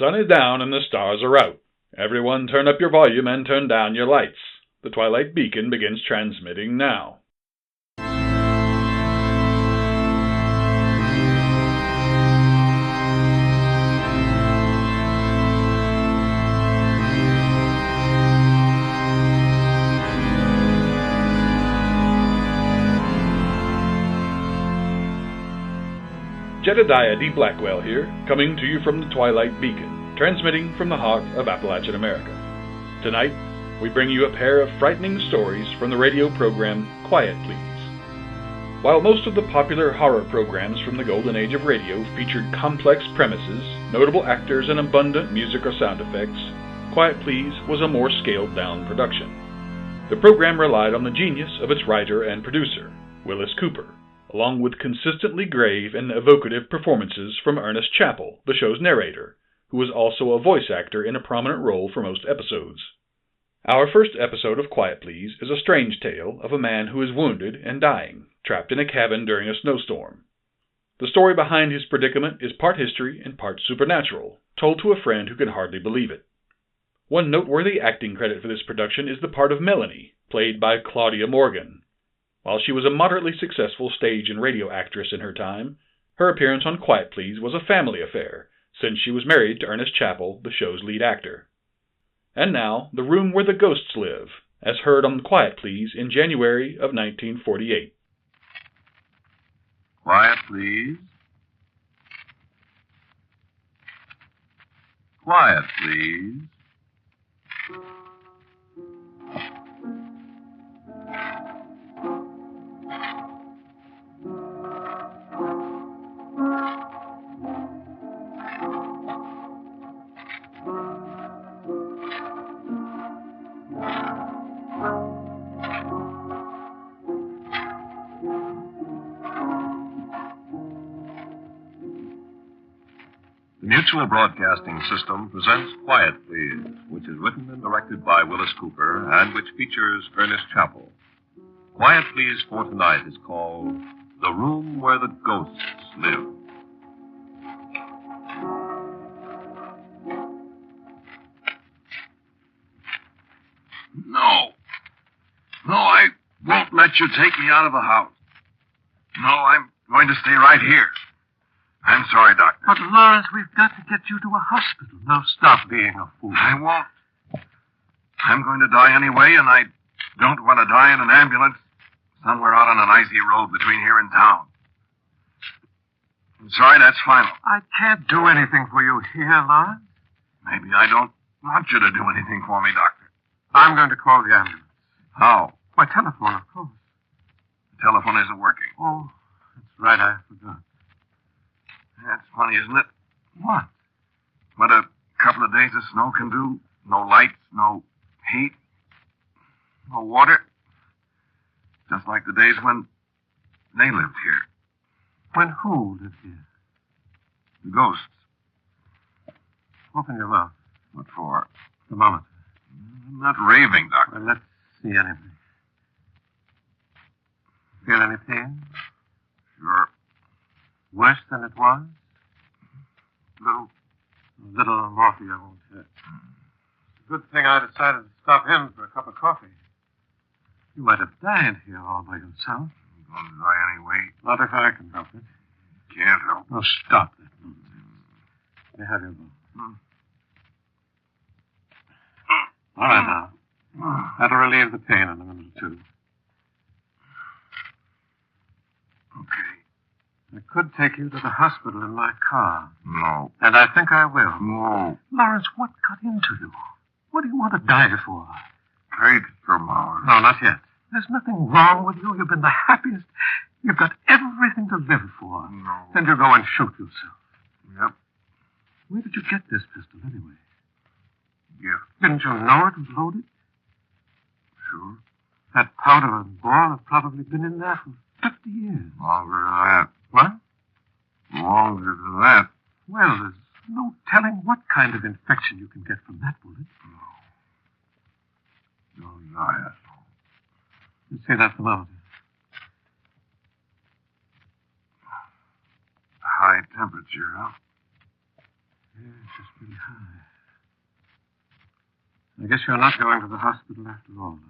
sun is down and the stars are out. Everyone turn up your volume and turn down your lights. The Twilight Beacon begins transmitting now. Jedediah D. Blackwell here, coming to you from the Twilight Beacon, transmitting from the heart of Appalachian America. Tonight, we bring you a pair of frightening stories from the radio program Quiet Please. While most of the popular horror programs from the golden age of radio featured complex premises, notable actors, and abundant music or sound effects, Quiet Please was a more scaled-down production. The program relied on the genius of its writer and producer, Willis Cooper, along with consistently grave and evocative performances from Ernest Chappell, the show's narrator, who was also a voice actor in a prominent role for most episodes. Our first episode of Quiet Please is a strange tale of a man who is wounded and dying, trapped in a cabin during a snowstorm. The story behind his predicament is part history and part supernatural, told to a friend who can hardly believe it. One noteworthy acting credit for this production is the part of Melanie, played by Claudia Morgan. While she was a moderately successful stage and radio actress in her time, her appearance on Quiet Please was a family affair, since she was married to Ernest Chappell, the show's lead actor. And now, The Room Where the Ghosts Live, as heard on Quiet Please in January of 1948. Quiet, please. Quiet, please. The Mutual Broadcasting System presents Quiet Please, which is written and directed by Willis Cooper and which features Ernest Chappell. Quiet Please for tonight is called The Room Where the Ghosts Live. No, I won't let you take me out of the house. No, I'm going to stay right here. I'm sorry, Doctor. But, Lawrence, we've got to get you to a hospital. Now, stop being a fool. I won't. I'm going to die anyway, and I don't want to die in an ambulance somewhere out on an icy road between here and town. I'm sorry, that's final. I can't do anything for you here, Lawrence. Maybe I don't want you to do anything for me, Doctor. I'm going to call the ambulance. How? By telephone, of course. The telephone isn't working. Oh, that's right, I forgot. That's funny, isn't it? What? What a couple of days of snow can do. No lights, no heat, no water. Just like the days when they lived here. When who lived here? The ghosts. Open your mouth. What for? Thermometer. I'm not raving, Doctor. Well, let's see anyway. Feel any pain? Sure. Worse than it was? Little. A little morphia won't hurt. It's a good thing I decided to stop him for a cup of coffee. You might have died here all by yourself. I'm going to die anyway. Not if I can help it. Can't help. Oh, stop that nonsense. They have your bone. All right, now. That'll relieve the pain in a minute or two. Okay. I could take you to the hospital in my car. No. And I think I will. No. Lawrence, what got into you? What do you want to die for? Take some hours. No, not yet. There's nothing wrong with you. You've been the happiest. You've got everything to live for. No. Then you go and shoot yourself. Yep. Where did you get this pistol, anyway? Gift. Didn't you know it was loaded? Sure. That powder and ball have probably been in there for 50 years. Longer than that. What? Longer than that. Well, there's no telling what kind of infection you can get from that bullet. No. Josiah. Let's see that thermometer. High temperature, huh? Yes, it's pretty high. I guess you're not going to the hospital after all, Lawrence.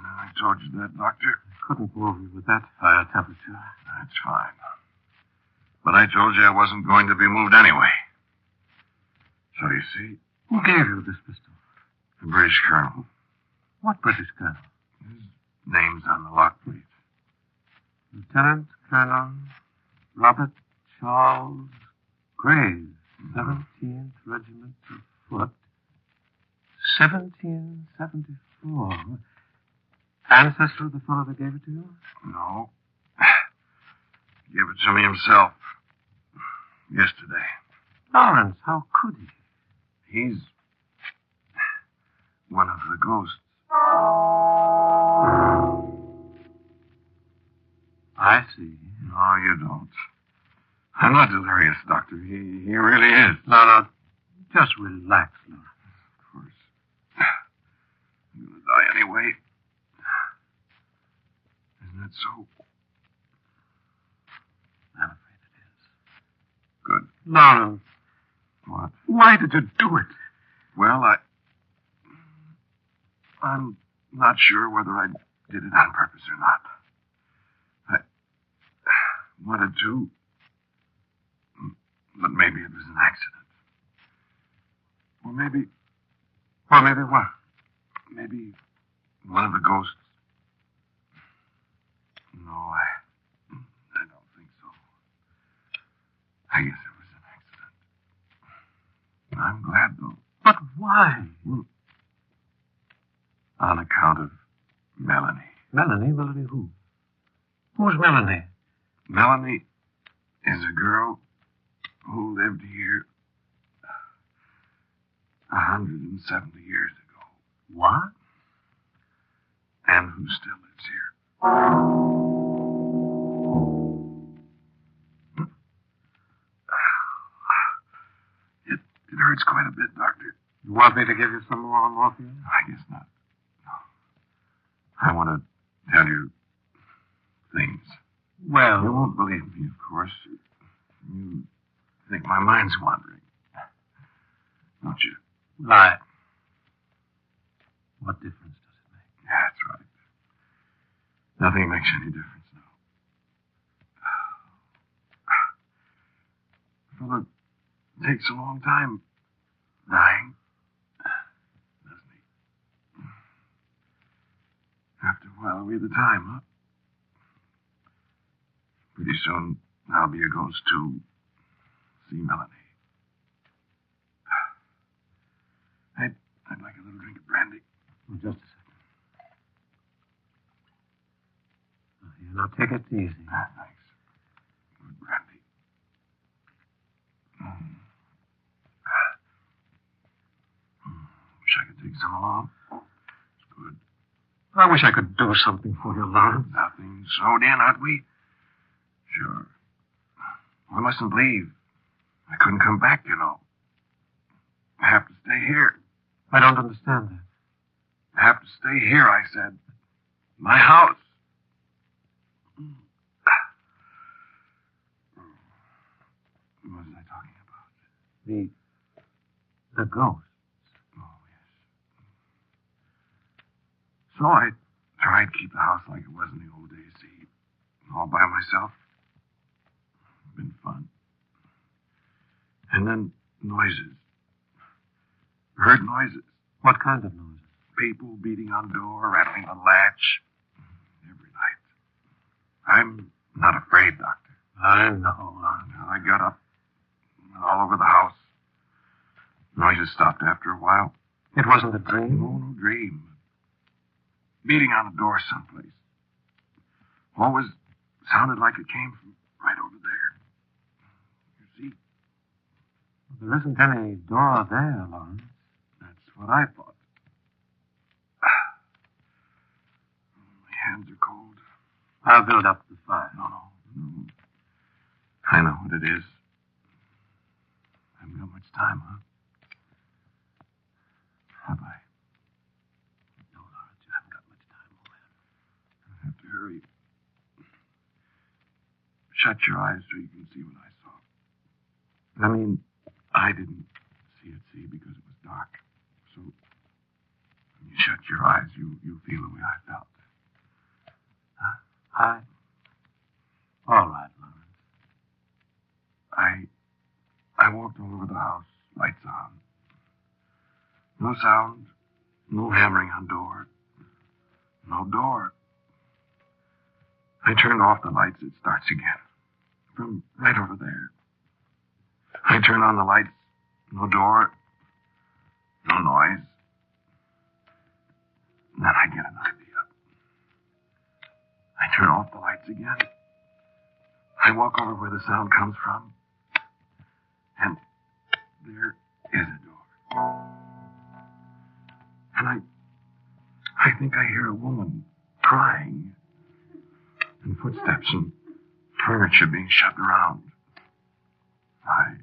I told you that, Doctor. I couldn't move you with that high temperature. That's fine. But I told you I wasn't going to be moved anyway. So you see, Who gave you this pistol? the British colonel. What British colonel? His name's on the lock plate. Lieutenant Colonel Robert Charles Graves, 17th Regiment of Foot, 1774. Ancestor of the fellow that gave it to you? No. He gave it to me himself. Yesterday. Lawrence, how could he? He's one of the ghosts. I see. No, you don't. I'm not delirious, Doctor. He really is. No, just relax, Lawrence. Of course. I'm going to die anyway. Isn't that so? I'm afraid it is. Good. Lawrence, What? why did you do it? Well, I'm not sure whether I did it on purpose or not. I wanted to, but maybe it was an accident. Or maybe what? Maybe one of the ghosts. No, I don't think so. I guess it was an accident. I'm glad, though. But why? Well, on account of Melanie. Melanie? Melanie who? Who's Melanie? Melanie is a girl who lived here 170 years ago. What? And who still lives here. It hurts quite a bit, Doctor. You want me to give you some more morphine? I guess not. No. I want to tell you things. Well, You won't believe me, of course. You think my mind's wandering. Don't you? lie. What difference does it make? Yeah, that's right. Nothing makes any difference now. Fella takes a long time dying, doesn't he? After a while, we're the time, huh? Pretty soon, I'll be a ghost too. See Melanie. I'd like a little drink of brandy. Oh, just a second. Here, now take it easy. Thanks. Good brandy. Wish I could take some along. It's good. I wish I could do something for you, Lawrence. Nothing sewed in, aren't we? Sure. I mustn't leave. I couldn't come back, you know. I have to stay here. I don't understand that. I have to stay here, I said. My house. What was I talking about? The ghost. Oh, yes. So I tried to keep the house like it was in the old days, see, all by myself. Been fun. And then noises. Heard noises. What kind of noises? People beating on the door, rattling the latch. Every night. I'm not afraid, Doctor. I know, Lawrence. I got up, went all over the house. Noises stopped after a while. It wasn't a dream? No dream. Beating on the door someplace. Always sounded like it came from right over there. You see? There isn't any door there, Lawrence. That's what I thought. My hands are cold. I'll build up the fire. No. I know what it is. I haven't got much time, huh? Have I? No, Lawrence, you haven't got much time, old man. I have to hurry. Shut your eyes so you can see what I saw. I mean, I didn't. see at sea because it was dark. So when you shut your eyes, you feel the way I felt. Huh? All right, Lawrence. I walked all over the house, lights on. No sound, no hammering on door. No door. I turned off the lights, it starts again. From right over there. I turn on the lights, no door, no noise. And then I get an idea. I turn off the lights again. I walk over where the sound comes from. And there is a door. And I think I hear a woman crying. And footsteps and furniture being shoved around. I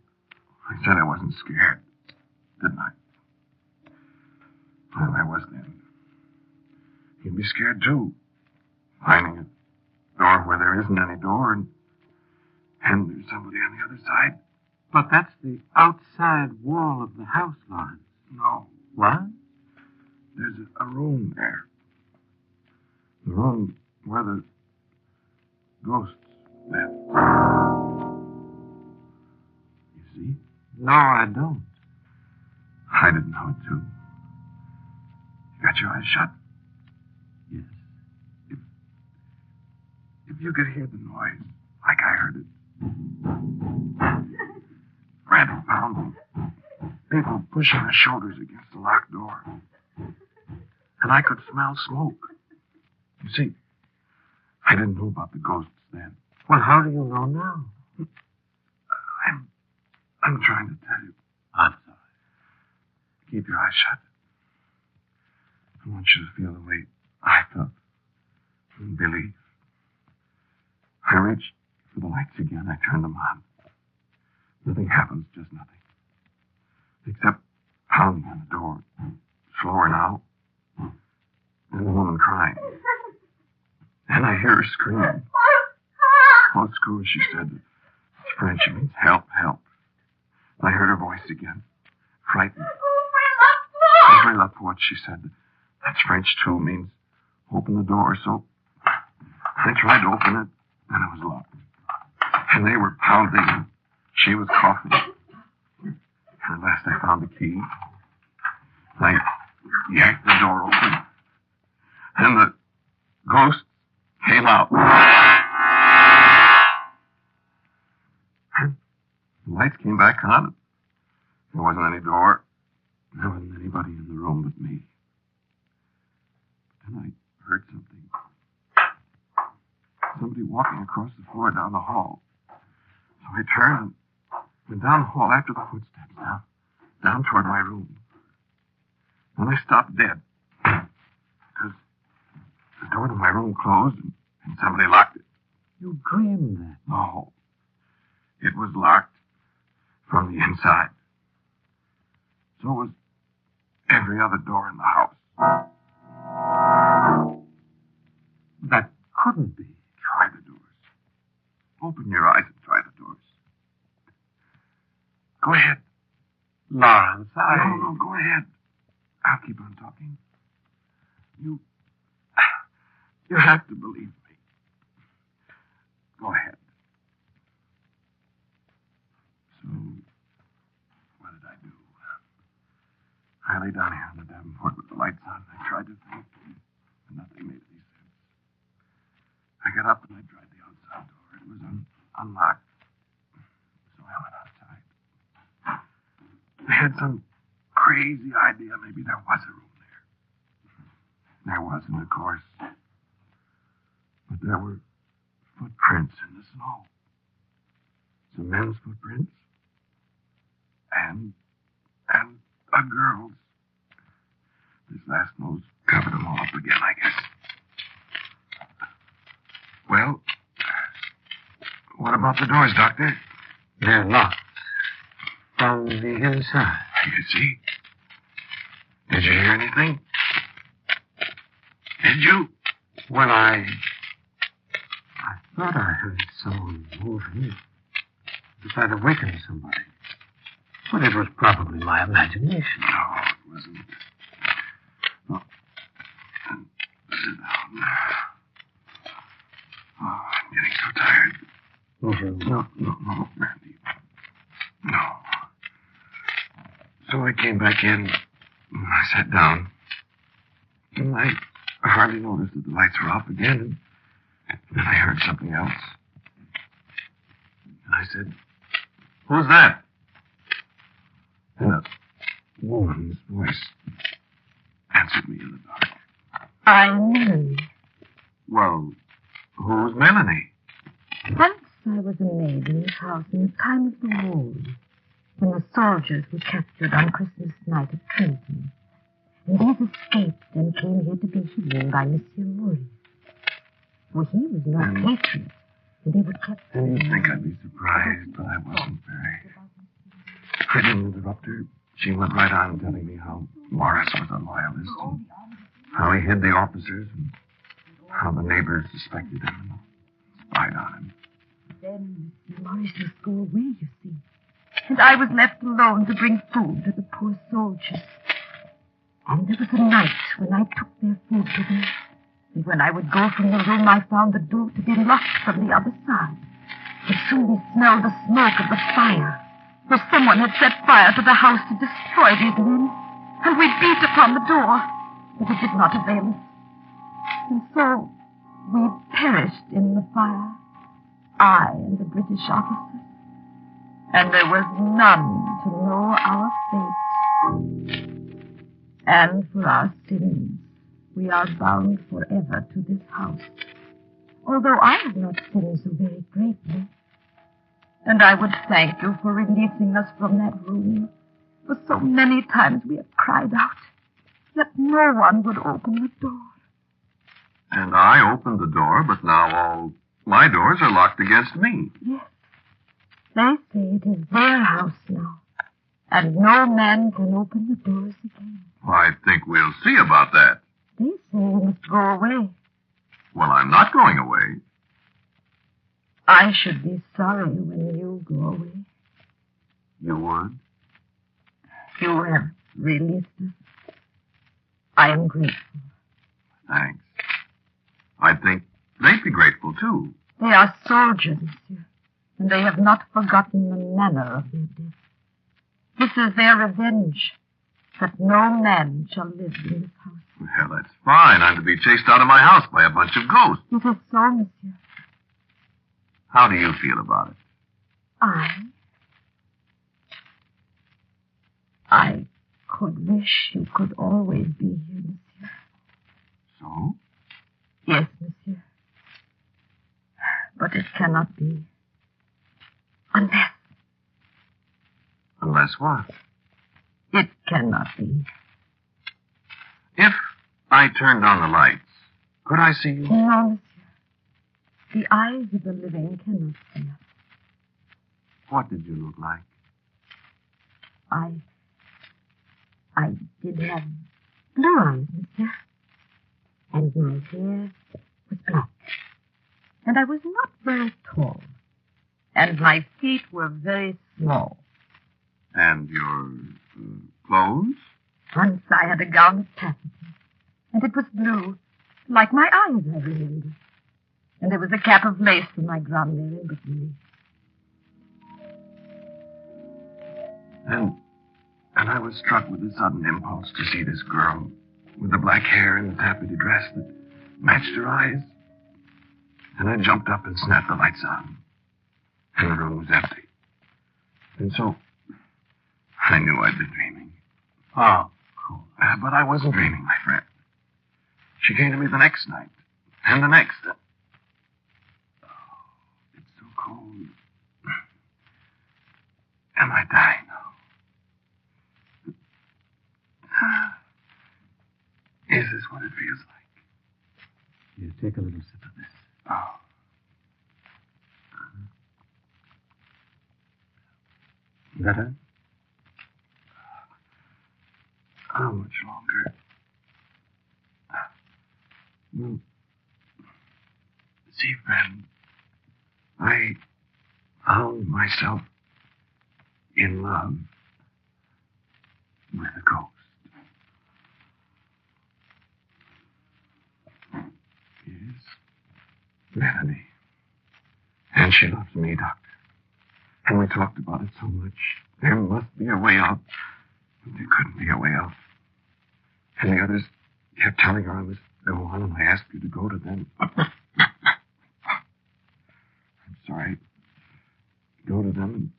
said I wasn't scared, didn't I? Well, I was then. You'd be scared, too. Finding a door where there isn't any door and there's somebody on the other side. But that's the outside wall of the house, Lawrence. No. What? There's a room there. The room where the ghosts live. You see? No, I don't. I didn't know it, too. You got your eyes shut? Yes. If you could hear the noise, like I heard it. Frantic pounding. People pushing their shoulders against the locked door. And I could smell smoke. You see, I didn't know about the ghosts then. Well, how do you know now? I'm trying to tell you. I'm sorry. Keep your eyes shut. I want you to feel the way I felt. And believe. I reached for the lights again. I turned them on. Nothing happens, just nothing. Except pounding on the door. Slower now. And the woman crying. And I hear her scream. Oh, screw, she said. It's French. It means help, help. I heard her voice again. Frightened. Ouvre la porte, she said. That's French, too. Means open the door. So I tried to open it, and it was locked. And they were pounding. She was coughing. And at last I found the key. I yanked the door open. And the ghost came out. And the lights came back on. There wasn't any door. There wasn't anybody in the room but me. But then I heard something. Somebody walking across the floor down the hall. So I turned and went down the hall after the footsteps, down toward my room. Then I stopped dead. Because the door to my room closed and somebody locked it. You dreamed that. No. It was locked from the inside. So was every other door in the house. That couldn't be. Try the doors. Open your eyes and try the doors. Go ahead. Lawrence, No, go ahead. I'll keep on talking. You have to believe me. Go ahead. So, what did I do? I lay down here on the davenport with the lights on. I tried to think, and nothing made any sense. I got up and I tried the outside door. It was unlocked. So I went outside. I had some crazy idea maybe there was a room there. There wasn't, of course. But there were footprints in the snow. Some men's footprints. And a girl's. This last nose covered them all up again, I guess. Well, what about the doors, Doctor? They're locked. From the inside. You see? Did you hear anything? Did you? Well, I thought I heard someone move in. If I'd awakened somebody. But it was probably my imagination. No, it wasn't. No. Sit down. Oh, I'm getting so tired. Mm-hmm. No, Randy. No. So I came back in. I sat down. And I hardly noticed that the lights were off again. And then I heard something else. And I said, "Who's that?" And a woman's voice answered me in the dark. I'm Melanie. Well, who's Melanie? Once I was a maid in this house in the time of the war, when the soldiers were captured on Christmas night at Trenton. And these escaped and came here to be hidden by Monsieur Maurice. For he was no patriot, and they were kept... And you'd think I'd be surprised, but I wasn't very. I didn't interrupt her. She went right on telling me how Morris was a loyalist, and how he hid the officers, and how the neighbors suspected him and spied on him. Then Monsieur Maurice must go away, you see. And I was left alone to bring food to the poor soldiers. And there was a night when I took their food to them. And when I would go from the room, I found the door to be locked from the other side. But soon we smelled the smoke of the fire. For someone had set fire to the house to destroy these men. And we beat upon the door, but it did not avail us. And so we perished in the fire, I and the British officers. And there was none to know our fate. And for our sins, we are bound forever to this house. Although I have not sinned so very greatly. And I would thank you for releasing us from that room. For so many times we have cried out, yet no one would open the door. And I opened the door, but now all my doors are locked against me. Yes. They say it is their house now, and no man can open the doors again. I think we'll see about that. They say we must go away. Well, I'm not going away. I should be sorry when you go away. You would? You have released us. I am grateful. Thanks. I think they'd be grateful, too. They are soldiers, monsieur, and they have not forgotten the manner of their death. This is their revenge, that no man shall live in this house. Well, that's fine. I'm to be chased out of my house by a bunch of ghosts. It is so, monsieur. How do you feel about it? I could wish you could always be here, monsieur. So? Yes, monsieur. But it cannot be. Unless... Unless what? It cannot be. If I turned on the lights, could I see you? No, monsieur. The eyes of the living cannot see us. What did you look like? I did have blue eyes, monsieur. And my hair was black. And I was not very tall. And my feet were very small. And your clothes? Once I had a gown of taffeta. And it was blue, like my eyes, I remember. And there was a cap of lace for my grandmother in Brittany. And I was struck with a sudden impulse to see this girl with the black hair and the taffeta dress that matched her eyes. And I jumped up and snapped the lights on. And the room was empty. And so I knew I'd been dreaming. Oh, cool. But I wasn't dreaming, my friend. She came to me the next night. And the next. Oh, it's so cold. Am I dying now? Is this what it feels like? Here, take a little sip of this. Oh. Better? How much longer? Well, see, friend, I found myself in love. with a ghost. Yes, Melanie. And she loves me, Doctor. And we talked about it so much. There must be a way out. But there couldn't be a way out. And the others kept telling her I was the one, and I asked you to go to them. I'm sorry. Go to them and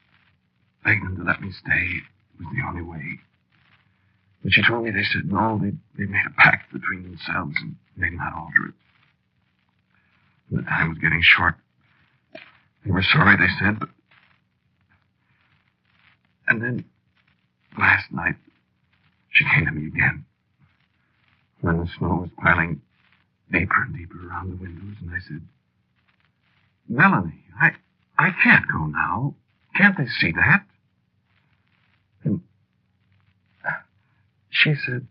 beg them to let me stay. It was the only way. But she told me they said no. They made a pact between themselves and they'd not alter it. And the time was getting short. They were sorry, they said, but... And then, last night, she came to me again. When the snow was piling deeper and deeper around the windows, and I said, Melanie, I can't go now. Can't they see that? And she said...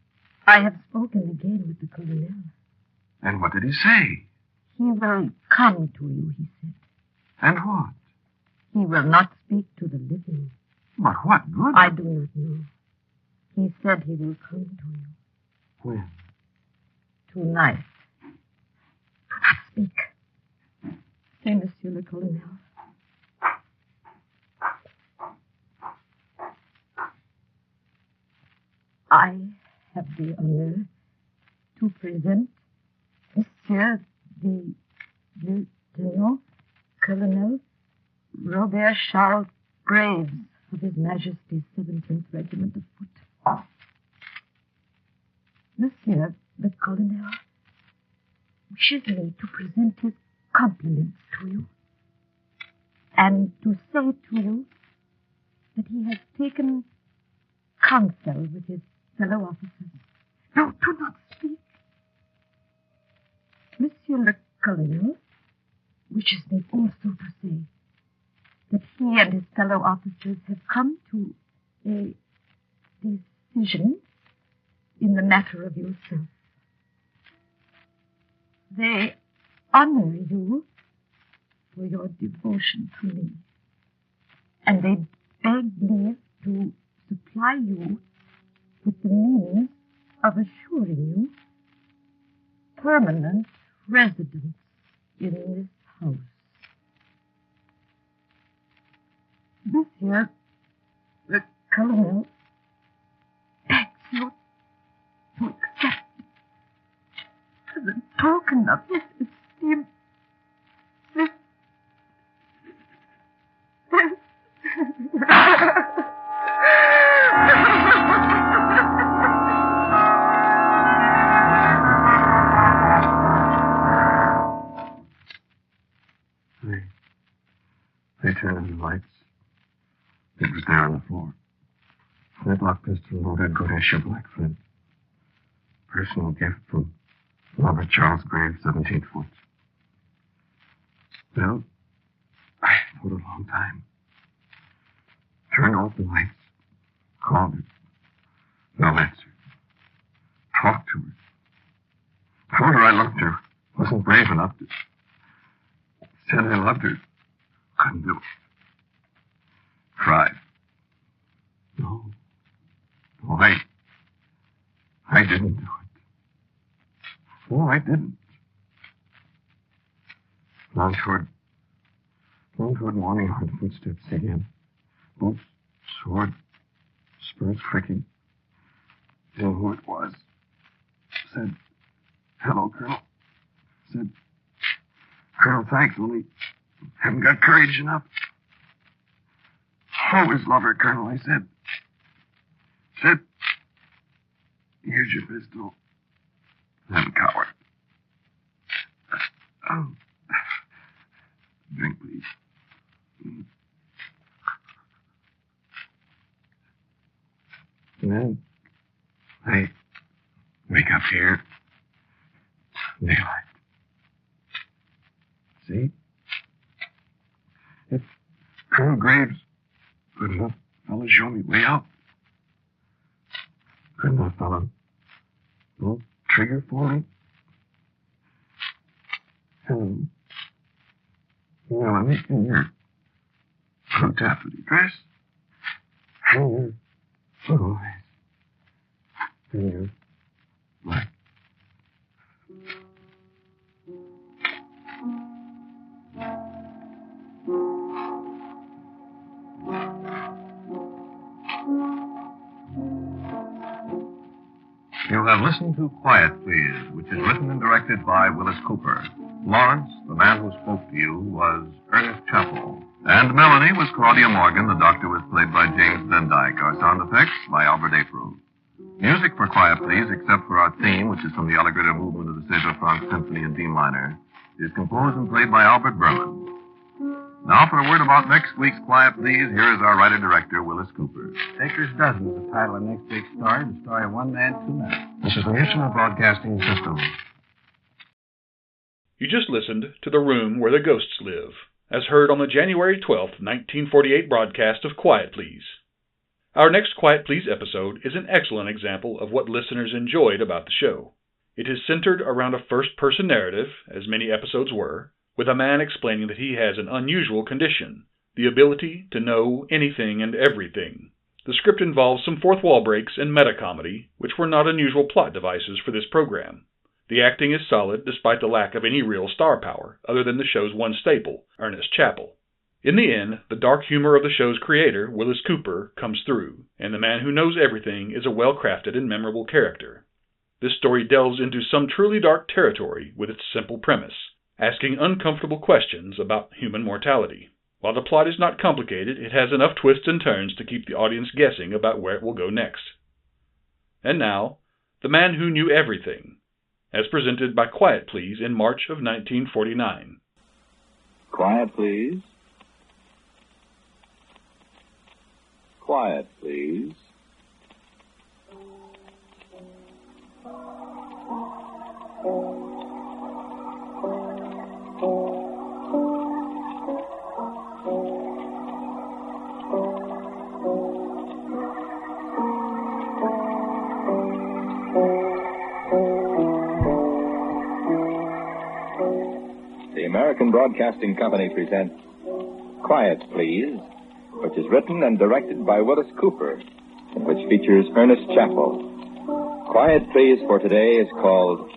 I have spoken again with the colonel. And what did he say? He will come to you, he said. And what? He will not speak to the living. But what good? I do not know. He said he will come to you. When? Tonight. Do not speak. Say, Monsieur le Colonel. I have the honor to present Monsieur the Lieutenant Colonel Robert Charles Graves of His Majesty's 17th Regiment of Foot. Monsieur the Colonel wishes me to present his compliments to you and to say to you that he has taken counsel with his fellow officers. No, do not speak. Monsieur le Colonel wishes me also to say that he and his fellow officers have come to a decision in the matter of yourself. They honor you for your devotion to me, and they beg leave to supply you with the means of assuring you permanent residence in this house. Monsieur the Colonel begs you to accept as a token of his esteem this They turned on the lights. It was there on the floor. Flintlock pistol loaded, good issue black flint. Personal gift from Robert Charles Graves, 17th Foot. Well, I thought a long time. Turned off the lights. Called her. No answer. Talked to her. Told her I loved her. Wasn't brave enough to... Said I loved her. Couldn't do it. Tried. No. No, I didn't do it. No, I didn't. Long toward morning, heard footsteps again. Boots, sword, spurs clicking. Didn't know who it was. Said, hello, Colonel. Said, Colonel, thanks, only haven't got courage enough. Always love her, Colonel, I said. Said, here's your pistol. I'm a coward. Oh. Drink, please. And then I wake up here. Daylight. See? If Colonel Graves could enough fellow show me way out. Could enough fellow pull trigger for me. Hello. Melanie, in your blue taffety dress. And your blue eyes. Yeah. Black. You have listened to Quiet Please, which is written and directed by Willis Cooper. Lawrence, the man who spoke to you, was Ernest Chappell. And Melanie was Claudia Morgan. The doctor was played by James Van Dyke. Our sound effects by Albert April. Music for Quiet Please, except for our theme, which is from the Allegretto movement of the César-Franck Symphony in D minor, is composed and played by Albert Berman. Now for a word about next week's Quiet Please, here is our writer-director, Willis Cooper. Baker's Dozen is the title of next week's story, the story of One Man, Two Men. This is the Mutual Broadcasting System. You just listened to The Room Where the Ghosts Live, as heard on the January 12th, 1948 broadcast of Quiet Please. Our next Quiet Please episode is an excellent example of what listeners enjoyed about the show. It is centered around a first-person narrative, as many episodes were, with a man explaining that he has an unusual condition, the ability to know anything and everything. The script involves some fourth-wall breaks and meta-comedy, which were not unusual plot devices for this program. The acting is solid despite the lack of any real star power, other than the show's one staple, Ernest Chappell. In the end, the dark humor of the show's creator, Willis Cooper, comes through, and the man who knows everything is a well-crafted and memorable character. This story delves into some truly dark territory with its simple premise, asking uncomfortable questions about human mortality. While the plot is not complicated, it has enough twists and turns to keep the audience guessing about where it will go next. And now, The Man Who Knew Everything, as presented by Quiet Please in March of 1949. Quiet, please. Quiet, please. The American Broadcasting Company presents Quiet, Please, which is written and directed by Willis Cooper, and which features Ernest Chappell. Quiet, Please for today is called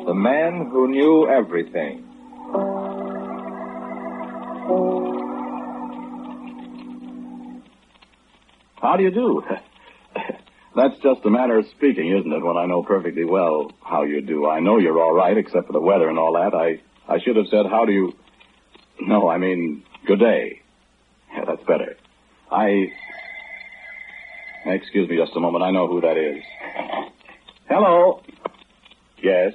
The Man Who Knew Everything. How do you do? That's just a matter of speaking, isn't it, when I know perfectly well how you do. I know you're all right, except for the weather and all that. I should have said, how do you... No, I mean, good day. Yeah, that's better. Excuse me just a moment. I know who that is. Hello? Yes.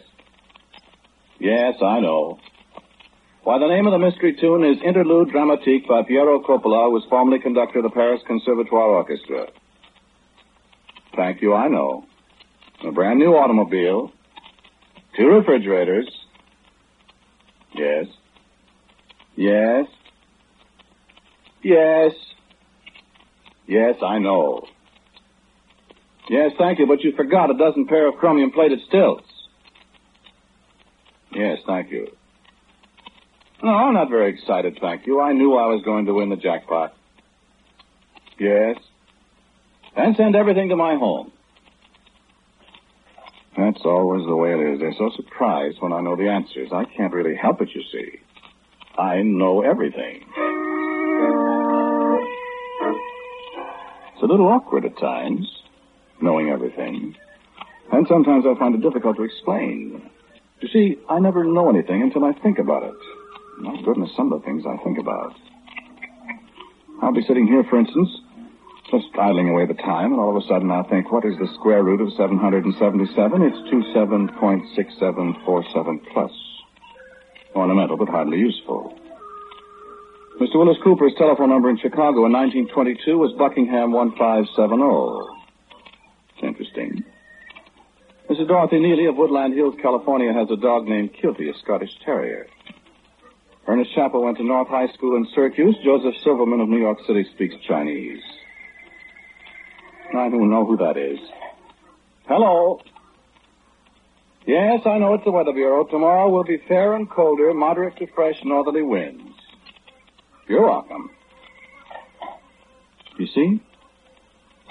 Yes, I know. Why, the name of the mystery tune is Interlude Dramatique by Piero Coppola, who was formerly conductor of the Paris Conservatoire Orchestra. Thank you, I know. A brand new automobile. 2 refrigerators. Yes. Yes. Yes. Yes, I know. Yes, thank you, but you forgot a dozen pair of chromium-plated stilts. Yes, thank you. No, I'm not very excited, thank you. I knew I was going to win the jackpot. Yes. And send everything to my home. That's always the way it is. They're so surprised when I know the answers. I can't really help it, you see. I know everything. It's a little awkward at times, knowing everything. And sometimes I find it difficult to explain. You see, I never know anything until I think about it. My goodness, some of the things I think about. I'll be sitting here, for instance, just idling away the time, and all of a sudden I'll think, what is the square root of 777? It's 27.6747 plus. Ornamental, but hardly useful. Mr. Willis Cooper's telephone number in Chicago in 1922 was Buckingham 1570. It's interesting. Mrs. Dorothy Neely of Woodland Hills, California, has a dog named Kilty, a Scottish Terrier. Ernest Chappell went to North High School in Syracuse. Joseph Silverman of New York City speaks Chinese. I don't know who that is. Hello. Yes, I know it's the Weather Bureau. Tomorrow will be fair and colder, moderate to fresh northerly winds. You're welcome. You see?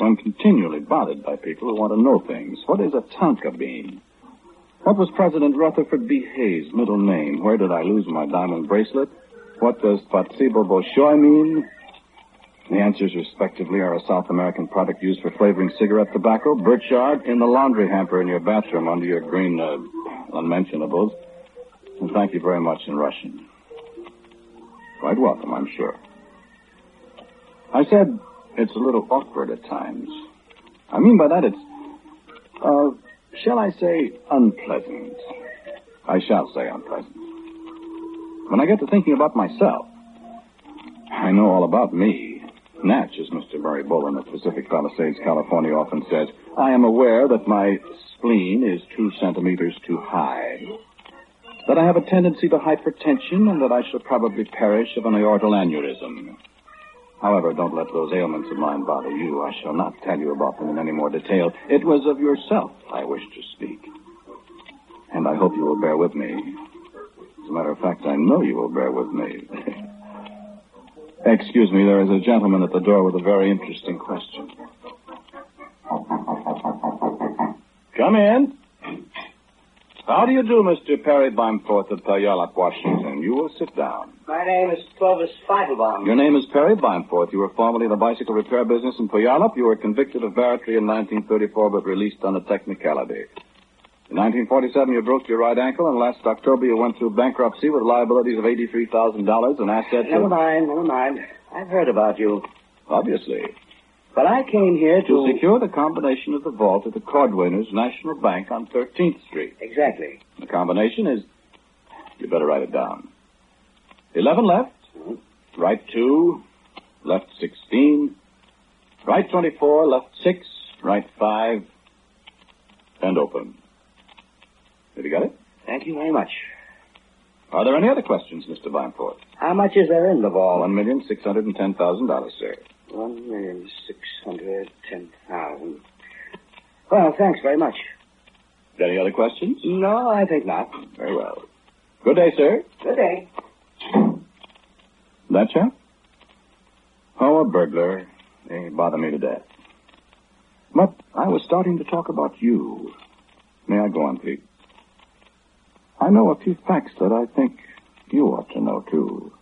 I'm continually bothered by people who want to know things. What is a tonka bean? What was President Rutherford B. Hayes' middle name? Where did I lose my diamond bracelet? What does Patsibo Bolshoi mean? The answers, respectively, are a South American product used for flavoring cigarette tobacco, birchyard, in the laundry hamper in your bathroom under your green unmentionables. And thank you very much in Russian. Quite welcome, I'm sure. I said it's a little awkward at times. I mean by that it's, shall I say, unpleasant. I shall say unpleasant. When I get to thinking about myself, I know all about me. Natch, as Mr. Murray Bolin at Pacific Palisades, California, often says, I am aware that my spleen is 2 centimeters too high, that I have a tendency to hypertension, and that I shall probably perish of an aortal aneurysm. However, don't let those ailments of mine bother you. I shall not tell you about them in any more detail. It was of yourself I wish to speak. And I hope you will bear with me. As a matter of fact, I know you will bear with me. Excuse me, there is a gentleman at the door with a very interesting question. Come in. How do you do, Mr. Perry Bimforth of Puyallup, Washington? You will sit down. My name is Clovis Feitelbaum. Your name is Perry Bimforth. You were formerly in the bicycle repair business in Puyallup. You were convicted of battery in 1934, but released on a technicality. In 1947, you broke your right ankle, and last October you went through bankruptcy with liabilities of $83,000 and assets Never mind. I've heard about you. Obviously. But I came here To secure the combination of the vault at the Cordwainers National Bank on 13th Street. Exactly. The combination is... You better write it down. 11 left, right 2, left 16, right 24, left 6, right 5, and open. Have you got it? Thank you very much. Are there any other questions, Mr. Bimforth? How much is there in the vault? $1,610,000, sir. $1,610,000. Well, thanks very much. Any other questions? No, I think not. Very well. Good day, sir. Good day. That chap? Oh, a burglar. They bother me to death. But I was starting to talk about you. May I go on, please? I know a few facts that I think you ought to know, too.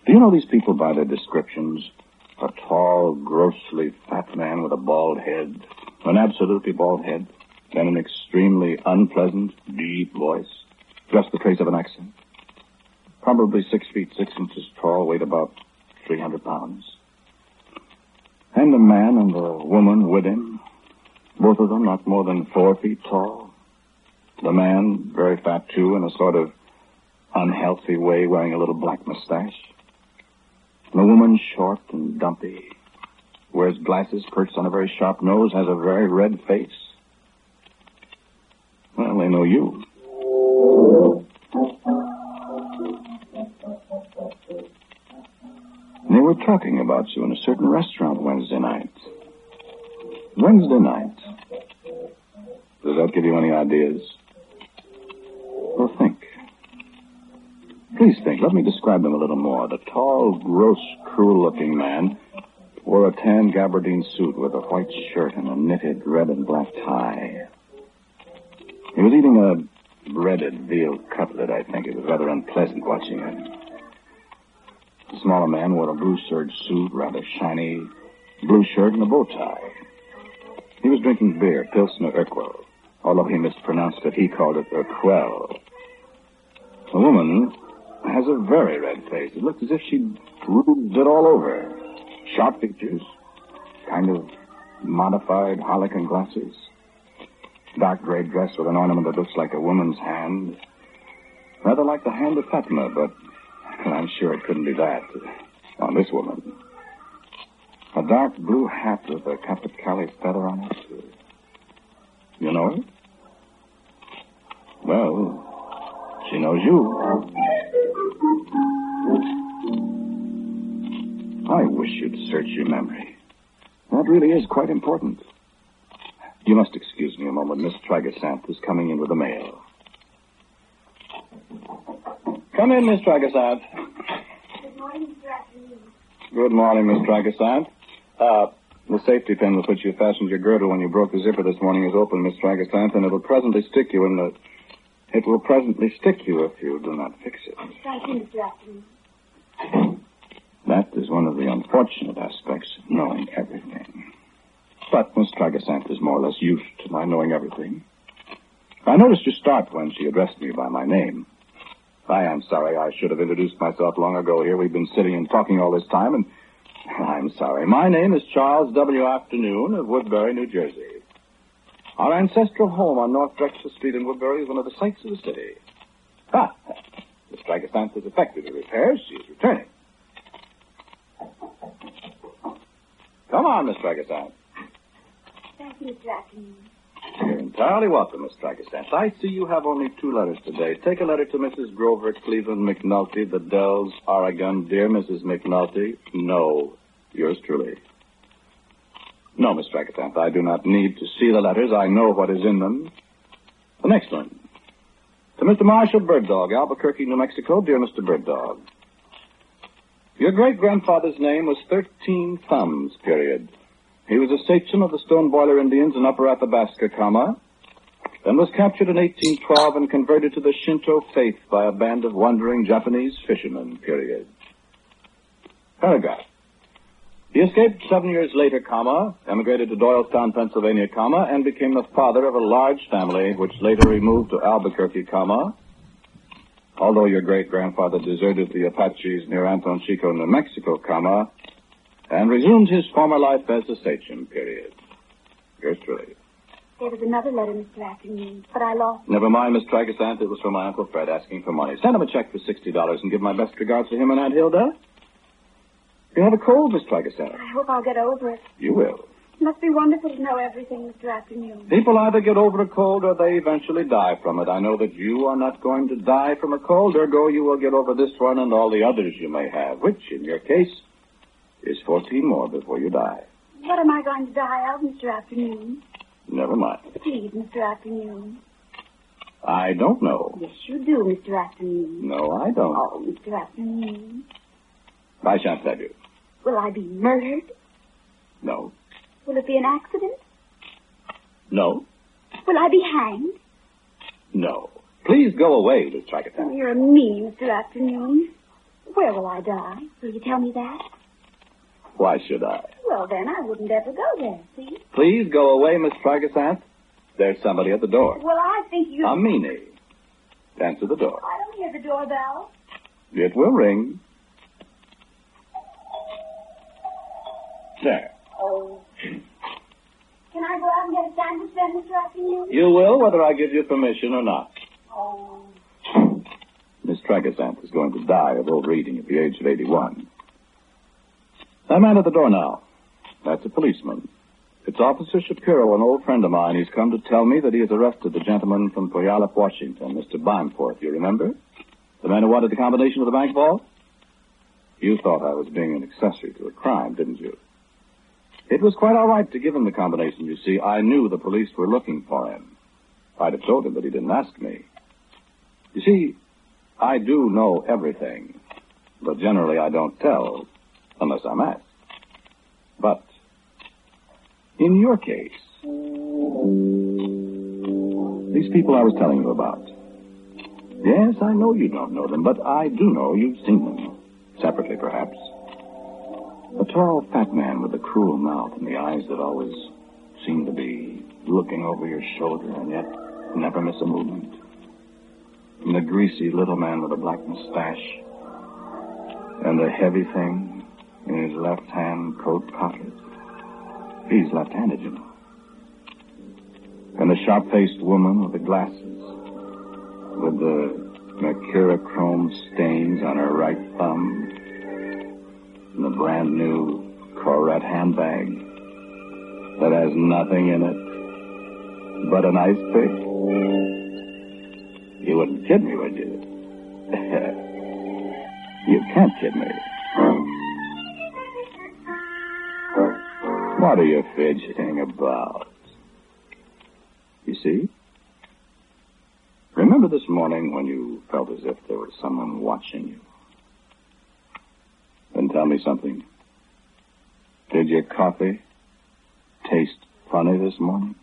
Do you know these people by their descriptions? A tall, grossly fat man with a bald head, an absolutely bald head, and an extremely unpleasant, deep voice, just the trace of an accent. Probably 6 feet 6 inches tall, weighed about 300 pounds. And a man and a woman with him, both of them not more than 4 feet tall. The man, very fat, too, in a sort of unhealthy way, wearing a little black mustache. And the woman, short and dumpy, wears glasses perched on a very sharp nose, has a very red face. Well, they know you. They were talking about you in a certain restaurant Wednesday night. Wednesday night. Does that give you any ideas? Well, think. Please think. Let me describe them a little more. The tall, gross, cruel-looking man wore a tan gabardine suit with a white shirt and a knitted red and black tie. He was eating a breaded veal cutlet, I think. It was rather unpleasant watching him. The smaller man wore a blue serge suit, rather shiny, blue shirt and a bow tie. He was drinking beer, Pilsner Urquell. Although he mispronounced it, he called it Urquell. The woman has a very red face. It looked as if she'd rouged it all over. Sharp features, kind of modified harlequin glasses, dark gray dress with an ornament that looks like a woman's hand. Rather like the hand of Fatima, but I'm sure it couldn't be that on this woman. A dark blue hat with a Capitalli feather on it. You know her? Well, she knows you. I wish you'd search your memory. That really is quite important. You must excuse me a moment. Miss Tragasant is coming in with the mail. Come in, Miss Tragasant. Good morning, Mr. Afternoon. Good morning, Miss Tragasant. The safety pin with which you fastened your girdle when you broke the zipper this morning is open, Miss Tragasanth, and it will presently stick you if you do not fix it. Thank you, Mr. Acton. That is one of the unfortunate aspects of knowing everything. But Miss Tragasanth is more or less used to my knowing everything. I noticed your start when she addressed me by my name. I am sorry. I should have introduced myself long ago here. We've been sitting and talking all this time, and I'm sorry. My name is Charles W. Afternoon of Woodbury, New Jersey. Our ancestral home on North Drexel Street in Woodbury is one of the sights of the city. Miss Tragasanth has effected the repairs. She is returning. Come on, Miss Tragasanth. Thank you, Mr. Acton. You're entirely welcome, Miss Tragasanth. I see you have only 2 letters today. Take a letter to Mrs. Grover Cleveland McNulty, The Dells, Oregon. Dear Mrs. McNulty, no. Yours truly. No, Miss Tragasanth, I do not need to see the letters. I know what is in them. The next one. To Mr. Marshall Birddog, Albuquerque, New Mexico. Dear Mr. Birddog. Your great-grandfather's name was 13 Thumbs, period. He was a sachem of the Stone Boiler Indians in Upper Athabasca, then was captured in 1812 and converted to the Shinto faith by a band of wandering Japanese fishermen, period. Paragraph. He escaped 7 years later, emigrated to Doylestown, Pennsylvania, and became the father of a large family, which later removed to Albuquerque, although your great-grandfather deserted the Apaches near Anton Chico, New Mexico, and resumed his former life as a sachem, period. Yours truly. There was another letter, Mr. Acton, but I lost it. Never mind, Miss Tragasanth. It was from my Uncle Fred asking for money. Send him a check for $60 and give my best regards to him and Aunt Hilda. You have a cold, Miss Tragasanth. I hope I'll get over it. You will. It must be wonderful to know everything, Mr. Acton. People either get over a cold or they eventually die from it. I know that you are not going to die from a cold, ergo you will get over this one and all the others you may have, which, in your case, is 14 more before you die. What am I going to die of, Mr. Afternoon? Never mind. Please, Mr. Afternoon. I don't know. Yes, you do, Mr. Afternoon. No, I don't. Oh, Mr. Afternoon. I shan't tell you. Will I be murdered? No. Will it be an accident? No. Will I be hanged? No. Please go away, Miss Tragasanth. Oh, you're a mean, Mr. Afternoon. Where will I die? Will you tell me that? Why should I? Well, then, I wouldn't ever go there, see? Please go away, Miss Tragasanth. There's somebody at the door. Well, I think you... A meanie. Answer the door. I don't hear the doorbell. It will ring. There. Oh. Can I go out and get a sandwich then, Mr. Afternoon? You will, whether I give you permission or not. Oh. Miss Tragasanth is going to die of overeating at the age of 81. That man at the door now. That's a policeman. It's Officer Shapiro, an old friend of mine. He's come to tell me that he has arrested the gentleman from Puyallup, Washington, Mr. Bimeforth, you remember? The man who wanted the combination of the bank vault? You thought I was being an accessory to a crime, didn't you? It was quite all right to give him the combination, you see. I knew the police were looking for him. I'd have told him, but he didn't ask me. You see, I do know everything, but generally I don't tell unless I'm asked. But in your case, these people I was telling you about, yes, I know you don't know them, but I do know you've seen them, separately perhaps. A tall, fat man with a cruel mouth and the eyes that always seem to be looking over your shoulder and yet never miss a movement. And a greasy little man with a black mustache and a heavy thing in his left-hand coat pocket. He's left-handed, you know. And a sharp-faced woman with the glasses, with the mercurochrome stains on her right thumb, and a brand-new Corette handbag that has nothing in it but an ice pick. You wouldn't kid me, would you? You can't kid me. What are you fidgeting about? You see? Remember this morning when you felt as if there was someone watching you? Then tell me something. Did your coffee taste funny this morning?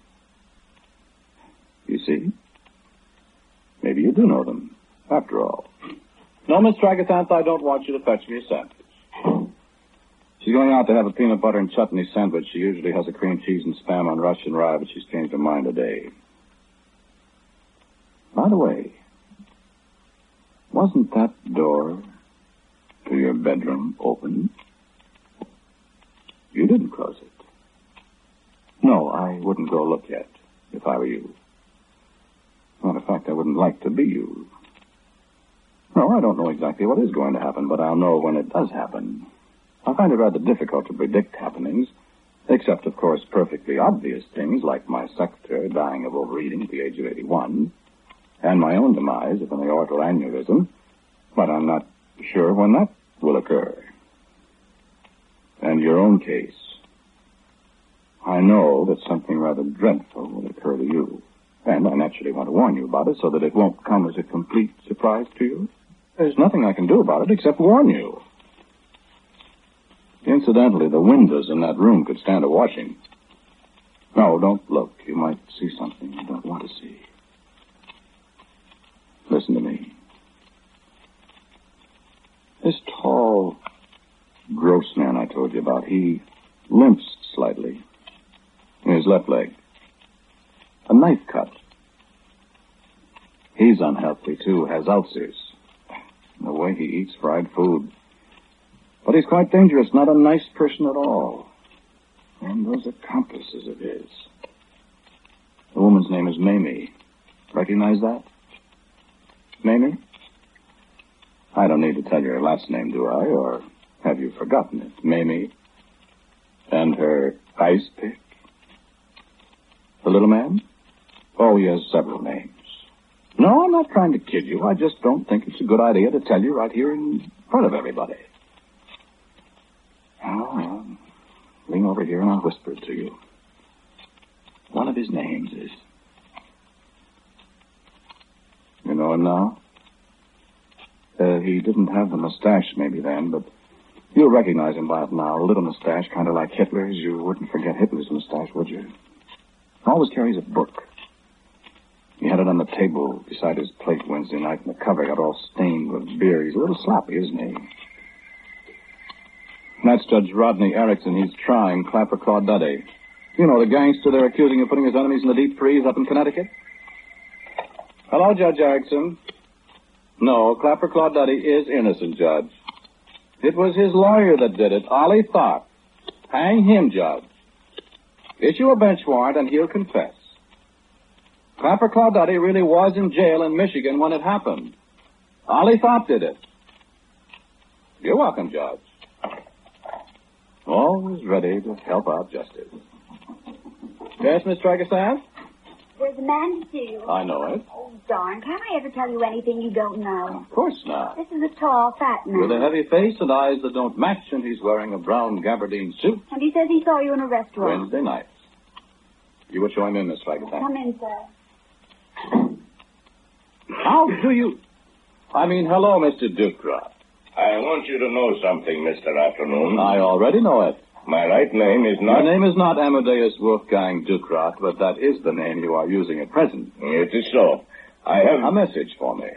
You see? Maybe you do know them, after all. No, Miss Tragathant, I don't want you to fetch me a sandwich. She's going out to have a peanut butter and chutney sandwich. She usually has a cream cheese and spam on Russian rye, but she's changed her mind today. By the way, wasn't that door to your bedroom open? You didn't close it. No, I wouldn't go look yet, if I were you. Matter of fact, I wouldn't like to be you. No, I don't know exactly what is going to happen, but I'll know when it does happen. I find it rather difficult to predict happenings, except, of course, perfectly obvious things like my secretary dying of overeating at the age of 81, and my own demise of an aortal aneurysm, but I'm not sure when that will occur. And your own case. I know that something rather dreadful will occur to you, and I naturally want to warn you about it so that it won't come as a complete surprise to you. There's nothing I can do about it except warn you. Incidentally, the windows in that room could stand a washing. No, don't look. You might see something you don't want to see. Listen to me. This tall, gross man I told you about, he limps slightly in his left leg. A knife cut. He's unhealthy, too, has ulcers. The way he eats fried food. But he's quite dangerous, not a nice person at all. And those accomplices of his. The woman's name is Mamie. Recognize that? Mamie? I don't need to tell you her last name, do I? Or have you forgotten it? Mamie. And her ice pick? The little man? Oh, he has several names. No, I'm not trying to kid you. I just don't think it's a good idea to tell you right here in front of everybody. Well, lean over here and I'll whisper it to you. One of his names is... You know him now? He didn't have the mustache maybe then, but you'll recognize him by it now. A little mustache, kind of like Hitler's. You wouldn't forget Hitler's mustache, would you? Always carries a book. He had it on the table beside his plate Wednesday night, and the cover got all stained with beer. He's a little sloppy, isn't he? That's Judge Rodney Erickson. He's trying Clapper Claudette. You know, the gangster they're accusing of putting his enemies in the deep freeze up in Connecticut? Hello, Judge Erickson. No, Clapper Claudette is innocent, Judge. It was his lawyer that did it, Ollie Tharp. Hang him, Judge. Issue a bench warrant and he'll confess. Clapper Claudette really was in jail in Michigan when it happened. Ollie Tharp did it. You're welcome, Judge. Always ready to help out justice. Yes, Miss Tragathant? There's a man to see you. I know it. Oh, darn. Can I ever tell you anything you don't know? Of course not. This is a tall, fat man. With a heavy face and eyes that don't match, and he's wearing a brown gabardine suit. And he says he saw you in a restaurant. Wednesday night. You would show him in, Miss Tragathant. Come in, sir. How do you... hello, Mr. Ducroft. I want you to know something, Mr. Afternoon. I already know it. My right name is not... Your name is not Amadeus Wolfgang Ducroft, but that is the name you are using at present. It is so. I have... A message for me.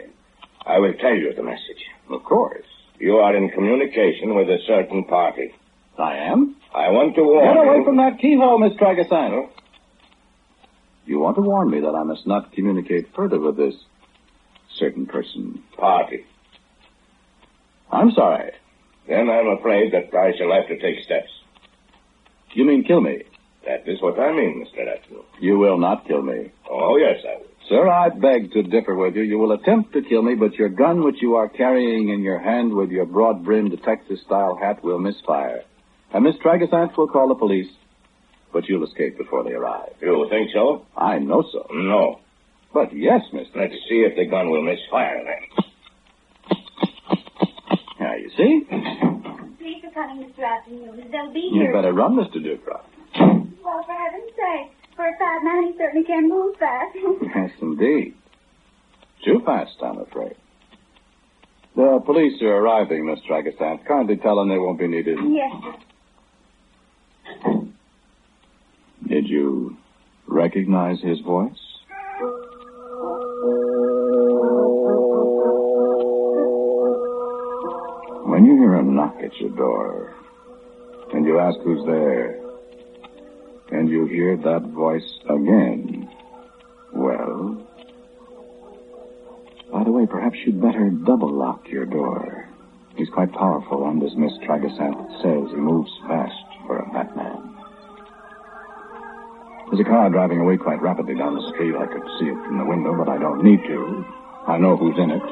I will tell you the message. Of course. You are in communication with a certain party. I am? I want to warn you... Get away from that keyhole, Miss Tragathant. You want to warn me that I must not communicate further with this certain person. Party. I'm sorry. Then I'm afraid that I shall have to take steps. You mean kill me? That is what I mean, Mr. Atkill. You will not kill me. Oh, yes, I will. Sir, I beg to differ with you. You will attempt to kill me, but your gun, which you are carrying in your hand with your broad-brimmed Texas-style hat, will misfire. And Miss Tragathant will call the police, but you'll escape before they arrive. You think so? I know so. No. But yes, Mr. Let's see if the gun will misfire, then. Now, you see? Please for coming, Mr. Afternoon. They'll be here. You'd better run, Mr. Ducroft. Well, for heaven's sake. For a fat man, he certainly can move fast. Yes, indeed. Too fast, I'm afraid. The police are arriving, Miss Tragathant. Kindly tell them they won't be needed. Yes, sir. Did you recognize his voice? When you hear a knock at your door, and you ask who's there, and you hear that voice again, well, by the way, perhaps you'd better double-lock your door. He's quite powerful, and as Miss Tragasant says, he moves fast for a fat man. There's a car driving away quite rapidly down the street. I could see it from the window, but I don't need to. I know who's in it.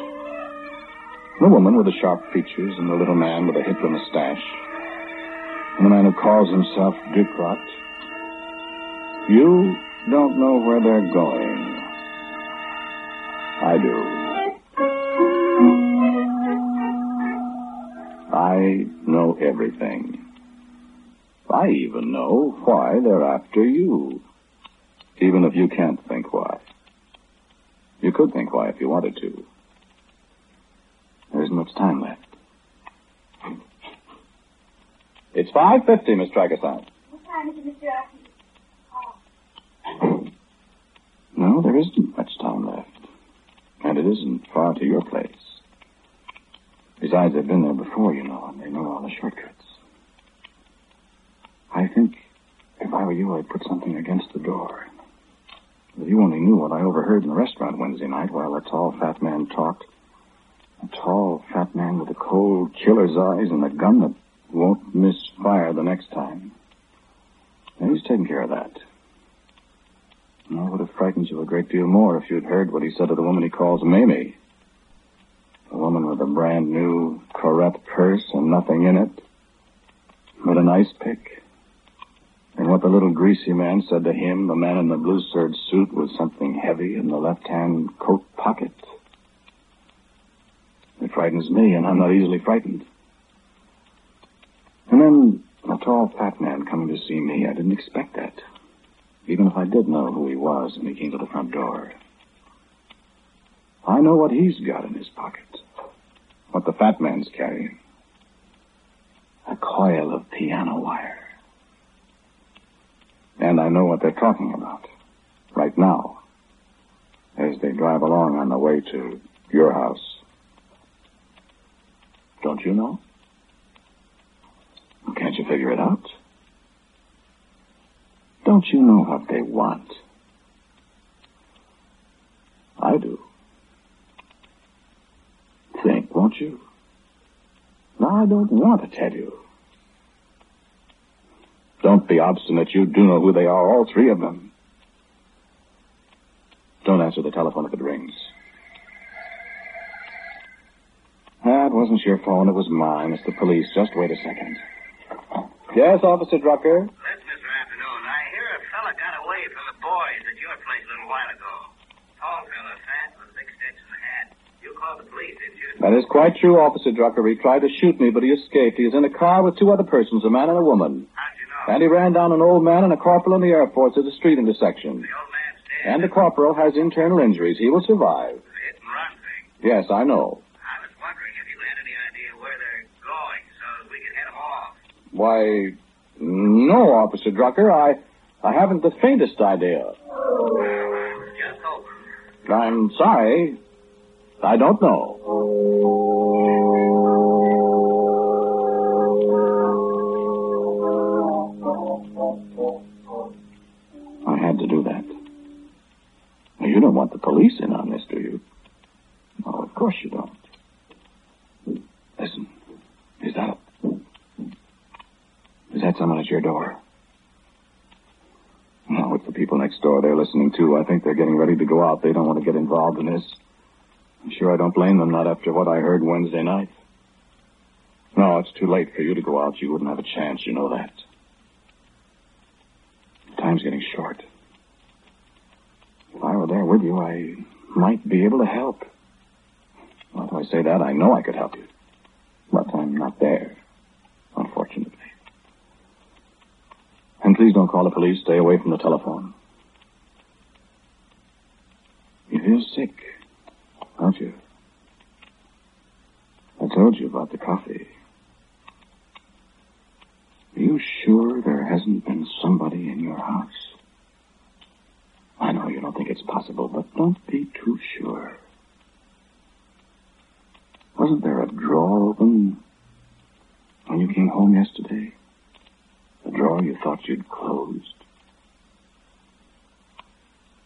The woman with the sharp features and the little man with a Hitler mustache. And the man who calls himself Ducrot. You don't know where they're going. I do. I know everything. I even know why they're after you. Even if you can't think why. You could think why if you wanted to. There isn't much time left. It's 5:50, Miss Tragasant. What time is it, Mr. Atkinson? No, there isn't much time left. And it isn't far to your place. Besides, they've been there before, you know, and they know all the shortcuts. I think if I were you, I'd put something against the door. If you only knew what I overheard in the restaurant Wednesday night while a tall, fat man talked. A tall, fat man with a cold, killer's eyes and a gun that won't miss fire the next time. And he's taking care of that. And I would have frightened you a great deal more if you'd heard what he said to the woman he calls Mamie. A woman with a brand new Corette purse and nothing in it. With an ice pick. And what the little greasy man said to him, the man in the blue serge suit, was something heavy in the left-hand coat pocket. It frightens me, and I'm not easily frightened. And then a tall, fat man coming to see me. I didn't expect that. Even if I did know who he was when he came to the front door. I know what he's got in his pocket. What the fat man's carrying. A coil of piano wire. And I know what they're talking about. Right now. As they drive along on the way to your house. Don't you know? Can't you figure it out? Don't you know what they want? I do. Think, won't you? No, I don't want to tell you. Don't be obstinate. You do know who they are, all three of them. Don't answer the telephone if it rings. That wasn't your phone. It was mine. It's the police. Just wait a second. Yes, Officer Drucker? Listen, Mr. Afternoon, I hear a fella got away from the boys at your place a little while ago. Tall fella, fat, with a big stitch in the hat. You called the police, didn't you? That is quite true, Officer Drucker. He tried to shoot me, but he escaped. He is in a car with two other persons, a man and a woman. How'd you know? And he ran down an old man and a corporal in the Air Force at a street intersection. The old man's dead. And the corporal has internal injuries. He will survive. The hit and run thing. Yes, I know. I was wondering if you had any idea where they're going so that we could head them off. Why, no, Officer Drucker. I haven't the faintest idea. Well, I was just hoping. I'm sorry. I don't know. I had to do that. Now, you don't want the police in on this, do you? No, of course you don't. Listen. Is that someone at your door? No, it's the people next door. They're listening, too. I think they're getting ready to go out. They don't want to get involved in this. I'm sure I don't blame them, not after what I heard Wednesday night. No, it's too late for you to go out. You wouldn't have a chance, you know that. Time's getting short. If I were there with you, I might be able to help. Why do I say that? I know I could help you. But I'm not there, unfortunately. And please don't call the police. Stay away from the telephone. You feel sick, don't you? I told you about the coffee. Are you sure there hasn't been somebody in your house? it's possible, but don't be too sure. Wasn't there a drawer open when you came home yesterday? A drawer you thought you'd closed.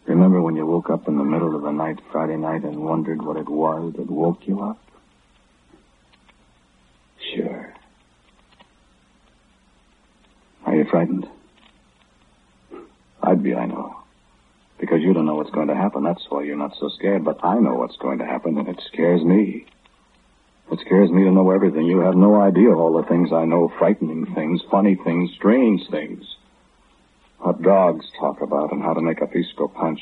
Remember when you woke up in the middle of the night Friday night and wondered what it was that woke you up? Sure. Are you frightened? I'd be, I know. Because you don't know what's going to happen. That's why you're not so scared. But I know what's going to happen, and it scares me. It scares me to know everything. You have no idea of all the things I know. Frightening things, funny things, strange things. What dogs talk about and how to make a pisco punch.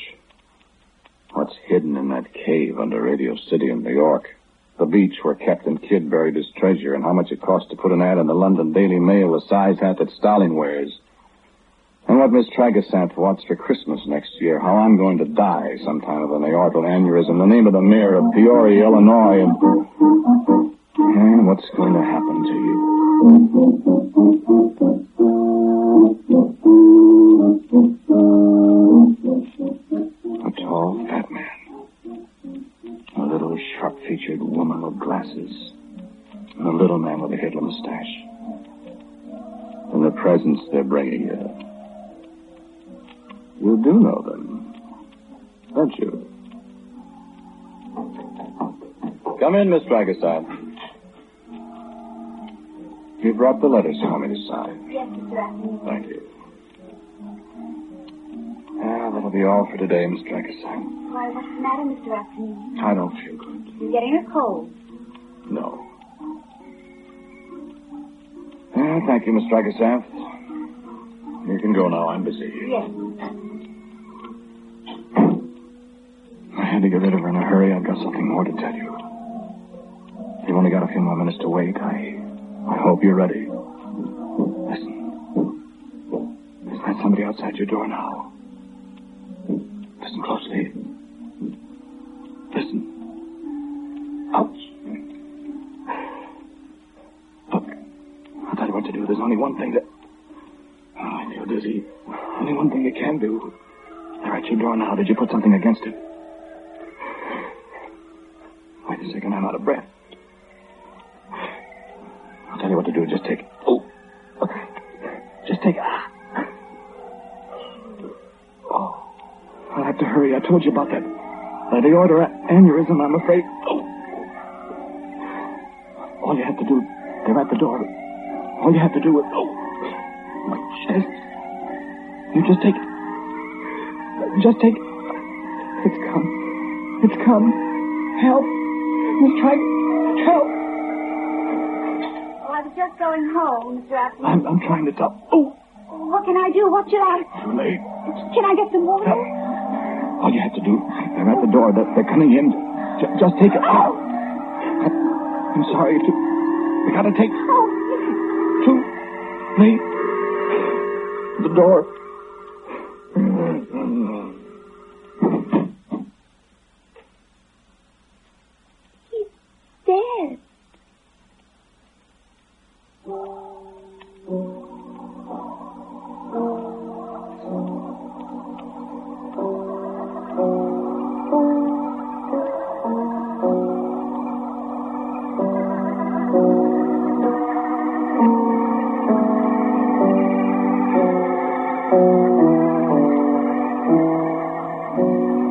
What's hidden in that cave under Radio City in New York. The beach where Captain Kidd buried his treasure, and how much it cost to put an ad in the London Daily Mail, the size hat that Stalin wears. And what Miss Tragasant wants for Christmas next year, how I'm going to die sometime of an aortal aneurysm, the name of the mayor of Peoria, Illinois, and what's going to happen to you. A tall, fat man. A little sharp-featured woman with glasses. And a little man with a Hitler mustache. And the presents they're bringing you. You do know them, don't you? Come in, Miss Dragaside. You brought the letters for me to sign. Yes, Mr. Atkinson. Thank you. That'll be all for today, Miss Dragaside. Why, what's the matter, Mr. Atkinson? I don't feel good. You're getting a cold. No. Thank you, Miss Dragaside. You can go now. I'm busy. Yes. I had to get rid of her in a hurry. I've got something more to tell you. You've only got a few more minutes to wait. I hope you're ready. Listen. There's not somebody outside your door now. Listen closely. Listen. Ouch. Look, I'll tell you what to do. There's only one thing that... Oh, I feel dizzy. Only one thing you can do. They're at your door now. Did you put something against it? Wait a second. I'm out of breath. I'll tell you what to do. Just take it. Oh. Okay. Just take it. Oh. I'll have to hurry. I told you about that. The aorta aneurysm, I'm afraid. Oh. All you have to do... They're at the door. All you have to do is... Oh. My chest. You just take it. Just take it. It's come. It's come. Help. Miss Trike. Help. Oh, I was just going home, Mr. Atkinson. I'm trying to stop. Oh. What can I do? What should I... Too late. Can I get some water? No. All you have to do, they're at the door. They're coming in. Just take it. Oh. I'm sorry. We gotta take... Oh. Too late. The door. He's dead.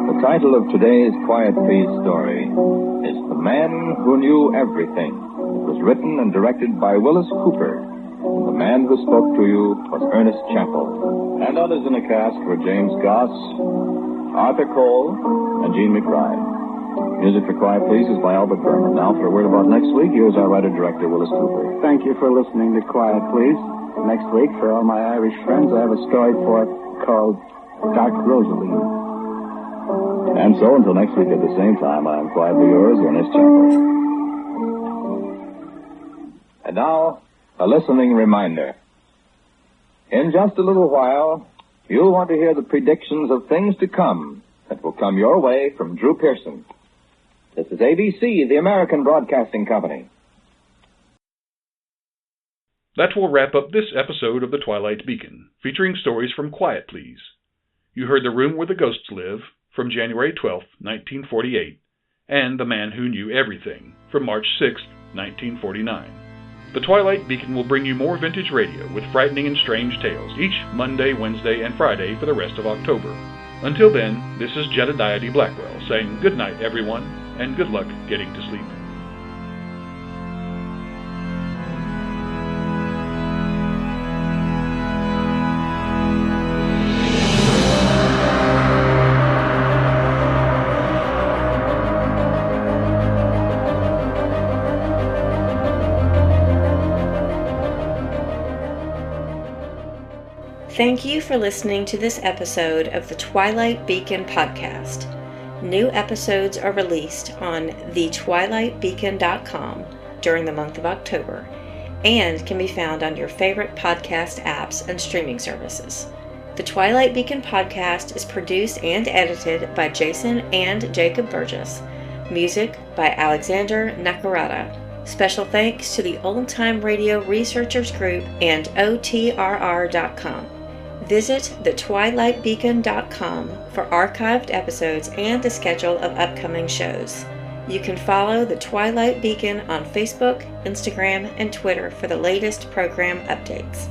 The title of today's Quiet Please story is The Man Who Knew Everything. It was written and directed by Willis Cooper. And the man who spoke to you was Ernest Chappell. And others in the cast were James Goss, Arthur Cole, and Gene McBride. Music for Quiet Please is by Albert Berman. Now for a word about next week, here's our writer-director, Willis Cooper. Thank you for listening to Quiet Please. Next week, for all my Irish friends, I have a story for it called Dark Rosalie. And so, until next week at the same time, I am quietly yours, Ernest Chappell. And now, a listening reminder. In just a little while, you'll want to hear the predictions of things to come that will come your way from Drew Pearson. This is ABC, the American Broadcasting Company. That will wrap up this episode of the Twilight Beacon, featuring stories from Quiet Please. You heard The Room Where the Ghosts Live, from January 12, 1948, and The Man Who Knew Everything from March 6, 1949. The Twilight Beacon will bring you more vintage radio with frightening and strange tales each Monday, Wednesday, and Friday for the rest of October. Until then, this is Jedediah D. Blackwell saying good night, everyone, and good luck getting to sleep. Thank you for listening to this episode of the Twilight Beacon podcast. New episodes are released on thetwilightbeacon.com during the month of October and can be found on your favorite podcast apps and streaming services. The Twilight Beacon podcast is produced and edited by Jason and Jacob Burgess. Music by Alexander Nakarada. Special thanks to the Old Time Radio Researchers Group and OTRR.com. Visit thetwilightbeacon.com for archived episodes and a schedule of upcoming shows. You can follow the Twilight Beacon on Facebook, Instagram, and Twitter for the latest program updates.